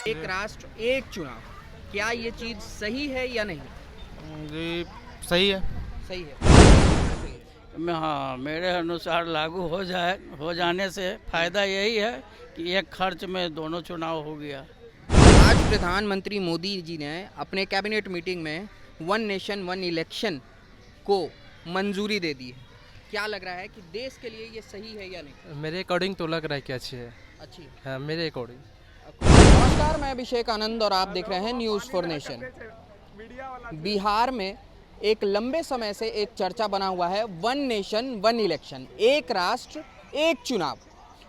एक राष्ट्र एक चुनाव, क्या ये चीज सही है या नहीं? जी सही है। सही है। हाँ, मेरे अनुसार लागू हो जाने से फायदा यही है कि एक खर्च में दोनों चुनाव हो गया। आज प्रधानमंत्री मोदी जी ने अपने कैबिनेट मीटिंग में वन नेशन वन इलेक्शन को मंजूरी दे दी है। क्या लग रहा है कि देश के लिए ये सही है या नहीं? मेरे अकॉर्डिंग तो लग रहा है कि अच्छी है। अच्छी है। हाँ, मेरे अकॉर्डिंग। नमस्कार, मैं अभिषेक आनंद और आप देख रहे हैं न्यूज़ फॉर नेशन। बिहार में एक लंबे समय से एक चर्चा बना हुआ है वन नेशन वन इलेक्शन, एक राष्ट्र एक चुनाव,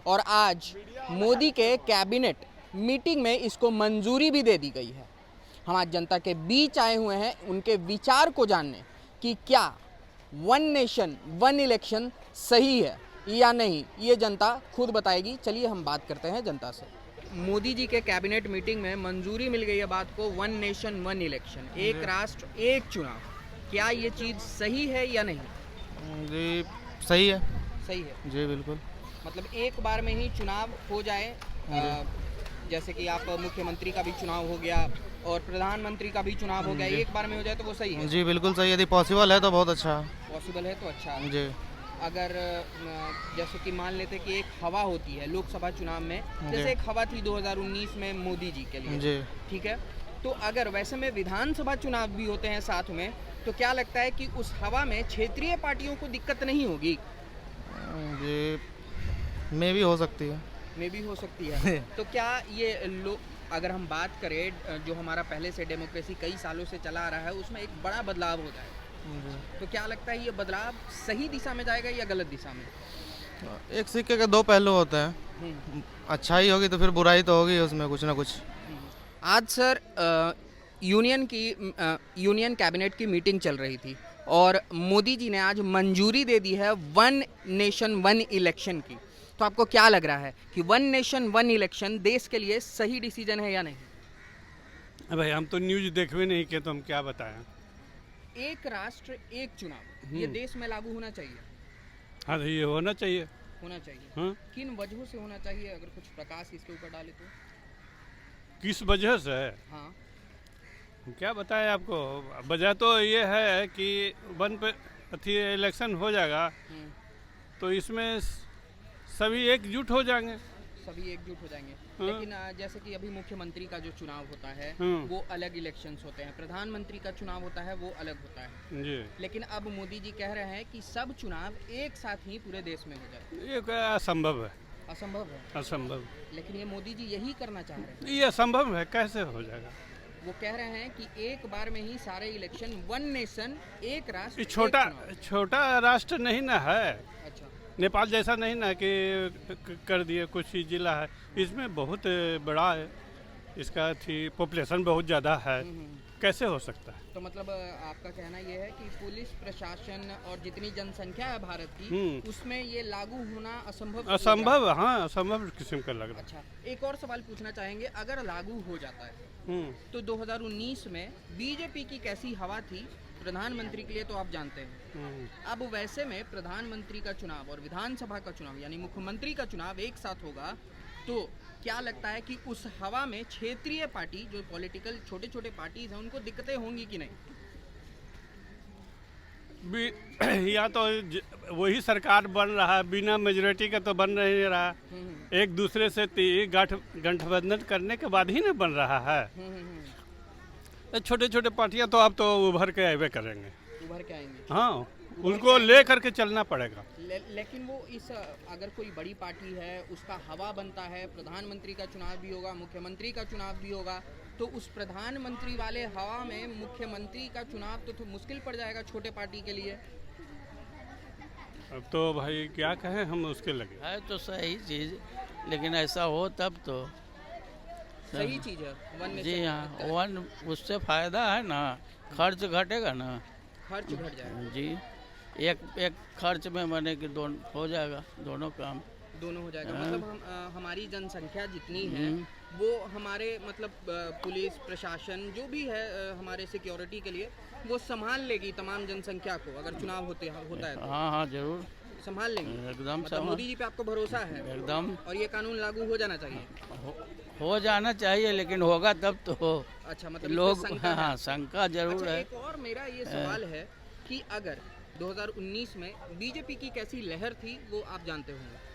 और आज मोदी के कैबिनेट मीटिंग में इसको मंजूरी भी दे दी गई है। हम आज जनता के बीच आए हुए हैं उनके विचार को जानने कि क्या वन नेशन वन इलेक्शन सही है या नहीं, ये जनता खुद बताएगी। चलिए हम बात करते हैं जनता से। मोदी जी के कैबिनेट मीटिंग में मंजूरी मिल गई है बात को वन नेशन वन इलेक्शन, एक राष्ट्र एक चुनाव, क्या ये चीज़ सही है या नहीं? जी सही है। सही है। जी बिल्कुल। मतलब एक बार में ही चुनाव हो जाए, जैसे कि आप मुख्यमंत्री का भी चुनाव हो गया और प्रधानमंत्री का भी चुनाव हो गया, एक बार में हो जाए तो वो सही है? जी बिल्कुल सही, यदि पॉसिबल है तो बहुत अच्छा। पॉसिबल है तो अच्छा। जी। अगर जैसे कि मान लेते कि एक हवा होती है लोकसभा चुनाव में, जी। जैसे एक हवा थी 2019 में मोदी जी के लिए, जी। ठीक है, तो अगर वैसे में विधानसभा चुनाव भी होते हैं साथ में, तो क्या लगता है कि उस हवा में क्षेत्रीय पार्टियों को दिक्कत नहीं होगी? जी में भी हो सकती है। में भी हो सकती है। तो क्या ये अगर हम बात करें जो हमारा पहले से डेमोक्रेसी कई सालों से चला आ रहा है, उसमें एक बड़ा बदलाव हो जाए, तो क्या लगता है ये बदलाव सही दिशा में जाएगा या गलत दिशा में? एक सिक्के के दो पहलू होते हैं, अच्छाई होगी तो फिर बुराई तो होगी उसमें कुछ ना कुछ। आज सर यूनियन कैबिनेट की मीटिंग चल रही थी और मोदी जी ने आज मंजूरी दे दी है वन नेशन वन इलेक्शन की। तो आपको क्या लग रहा है कि वन नेशन वन इलेक्शन देश के लिए सही डिसीजन है या नहीं? भाई हम तो न्यूज़ देखवे नहीं किए तो हम क्या बताएं। एक राष्ट्र एक चुनाव, ये देश में लागू होना चाहिए? हाँ तो ये होना चाहिए। होना चाहिए। हाँ किन वजहों से होना चाहिए, अगर कुछ प्रकाश इसके ऊपर डाले तो? किस वजह से? हाँ, हम क्या बताएं आपको। वजह तो ये है कि वन पे अथी इलेक्शन हो जाएगा तो इसमें सभी एकजुट हो जाएंगे। सभी एकजुट हो जाएंगे। हाँ। लेकिन जैसे कि अभी मुख्यमंत्री का जो चुनाव होता है वो अलग इलेक्शंस होते हैं, प्रधानमंत्री का चुनाव होता है वो अलग होता है। जी। लेकिन अब मोदी जी कह रहे हैं कि सब चुनाव एक साथ ही पूरे देश में हो जाए। ये क्या असंभव है। असंभव है। असंभव। लेकिन ये मोदी जी यही करना चाह रहे हैं। ये असंभव है, कैसे हो जाएगा? वो कह रहे हैं कि एक बार में ही सारे इलेक्शन, वन नेशन एक राष्ट्र ये एक छोटा चुनाव। छोटा राष्ट्र नहीं ना है, अच्छा। नेपाल जैसा नहीं ना कि कर दिए कुछ ही जिला है। इसमें बहुत बड़ा है, इसका थी पॉपुलेशन बहुत ज़्यादा है, कैसे हो सकता है? तो मतलब आपका कहना ये है कि पुलिस प्रशासन और जितनी जनसंख्या है भारत की, उसमें ये लागू होना असंभव? असंभव, हाँ असंभव किस्म का लग रहा अच्छा, एक और सवाल पूछना चाहेंगे, अगर लागू हो जाता है है। तो 2019 में बीजेपी की कैसी हवा थी प्रधानमंत्री के लिए, तो आप जानते हैं। अब वैसे में प्रधानमंत्री का चुनाव और विधानसभा का चुनाव यानी मुख्यमंत्री का चुनाव एक साथ होगा, तो क्या लगता है कि उस हवा में क्षेत्रीय पार्टी, जो पॉलिटिकल छोटे छोटे पार्टीज हैं, उनको दिक्कतें होंगी कि नहीं? या तो वही सरकार बन रहा है, बिना मेजोरिटी का तो बन नहीं रहा, एक दूसरे से गठबंधन करने के बाद ही ना बन रहा है। छोटे छोटे पार्टियां तो अब तो उभर के आए करेंगे। उभर के आएंगे। हाँ, उनको ले करके चलना पड़ेगा। लेकिन वो इस अगर कोई बड़ी पार्टी है उसका हवा बनता है, प्रधानमंत्री का चुनाव भी होगा, मुख्यमंत्री का चुनाव भी होगा, तो उस प्रधानमंत्री वाले हवा में मुख्यमंत्री का चुनाव तो मुश्किल पड़ जाएगा छोटे पार्टी के लिए। अब तो भाई क्या कहें हम उसके लगे। है तो सही चीज़, लेकिन ऐसा हो तब तो सही चीज है वन जी। नेशन हाँ, वन उससे फायदा है ना, खर्च घटेगा ना। खर्च घट जाएगा। जी, एक खर्च में माने कि दोनों हो जाएगा, दोनों काम दोनों हो जाएगा। मतलब हमारी जनसंख्या जितनी है वो हमारे मतलब पुलिस प्रशासन जो भी है हमारे सिक्योरिटी के लिए वो संभाल लेगी तमाम जनसंख्या को, अगर चुनाव होता है तो। हाँ हाँ जरूर। संभाल लेंगे? एकदम मतलब मोदी जी पे आपको भरोसा है एकदम और ये कानून लागू हो जाना चाहिए? हो जाना चाहिए, लेकिन होगा तब तो हो। अच्छा, मतलब लोग इसमें शंका है। हाँ शंका जरूर अच्छा, है। एक और मेरा ये सवाल है कि अगर 2019 में बीजेपी की कैसी लहर थी वो आप जानते होंगे।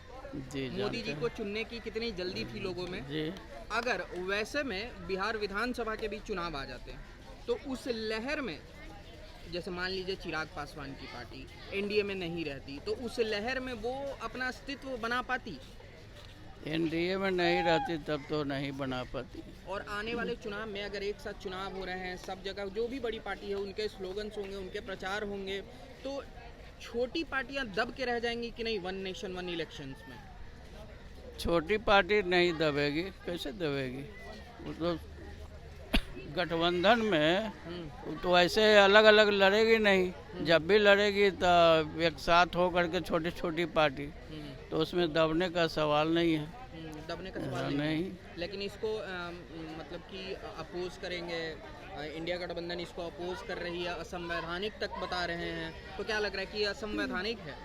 जी मोदी जी जानते को चुनने की कितनी जल्दी थी लोगों में। हैं। जी अगर वैसे में बिहार विधानसभा के भी चुनाव आ जाते हैं तो उस लहर में, जैसे मान लीजिए चिराग पासवान की पार्टी एनडीए में नहीं रहती, तो उस लहर में वो अपना अस्तित्व बना पाती? एनडीए में नहीं रहती तब तो नहीं बना पाती। और आने वाले चुनाव में अगर एक साथ चुनाव हो रहे हैं, सब जगह जो भी बड़ी पार्टी है उनके स्लोगन्स होंगे, उनके प्रचार होंगे, तो छोटी पार्टियां दब के रह जाएंगी कि नहीं वन नेशन वन इलेक्शंस में? छोटी पार्टी नहीं दबेगी, कैसे दबेगी? वो तो गठबंधन में वो तो ऐसे अलग अलग लड़ेगी नहीं। जब भी लड़ेगी तो एक साथ हो करके छोटी छोटी पार्टी, तो उसमें दबने का सवाल नहीं है। दबने का सवाल नहीं। लेकिन इसको मतलब कि अपोज करेंगे, इंडिया गठबंधन इसको अपोज कर रही है, असंवैधानिक तक बता रहे हैं, तो क्या लग रहा है कि ये असंवैधानिक है?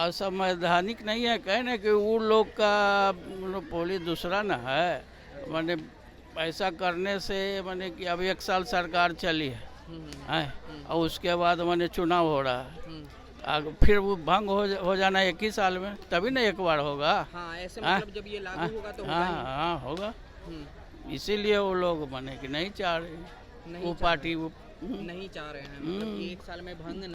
असंवैधानिक नहीं है, कहने कि वो लोग का मोनोपोली दूसरा ना है। माने ऐसा करने से माने कि अब 1 साल सरकार चली है और उसके बाद माने चुनाव हो रहा है, फिर वो भंग हो जाना 1 ही साल में, तभी ना एक बार होगा। हाँ, ऐसे मतलब जब ये लागू होगा तो होगा ही। हाँ होगा। इसीलिए वो लोग माने कि नहीं चाह रहे, वो पार्टी वो नहीं चाह रहे हैं, मतलब कि 1 साल में भंग